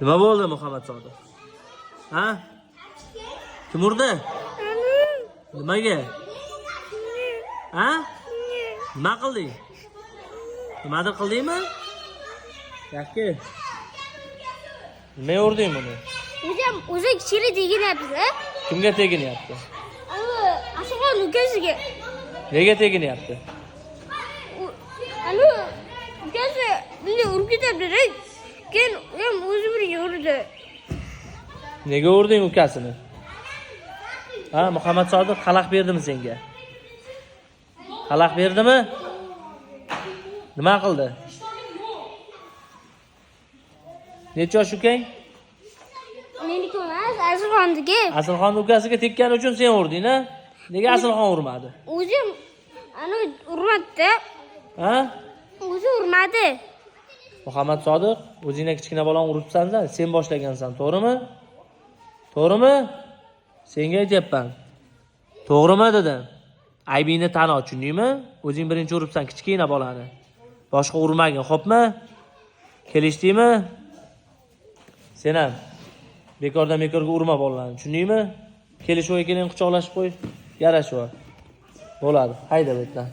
Nima bo'ldi Muhammad Sodiq? Ha? Kim urdi? Nimaga? Ha? Nima qilding? Nimadir qildingmi? Yakki. Nima urding buni? O'zi kichkina teginyapti. Kimga teginyapti? Asqon ukasiga. Nega teginyapti? Ukasi bunday urib ketadi. Keyin ham o'zi birga urdi. Nega urding ukasini? Ha, Muhammad Sodiq xalaq berdimi senga? Xalaq berdimi? Nima qildi? Necha yosh ukang? Meniki emas, Asqonniki. Asilxon ukasiga tekkani uchun sen urding-a? Nega Asilxon urmadi? O'zi urmadi. Ha? O'zi urmadi. Muhammad Sodiq, o'zingga kichkina bolani uribsan-da, sen boshlagansan, to'g'rimi? To'g'rimi? Senga aytayapman. To'g'rimi dedim? Aybingni tan ol, tushundingmi? O'zing birinchi uribsan kichkina bolani. Boshqa urmagin, xo'pmi? Kelishdingmi? Sen ham bekorga urma bolalarni, tushundingmi? Kelishvoy keling, quchoqlashib qo'y. Yarashvoy. Bo'ladi. Hayda bu yerdan.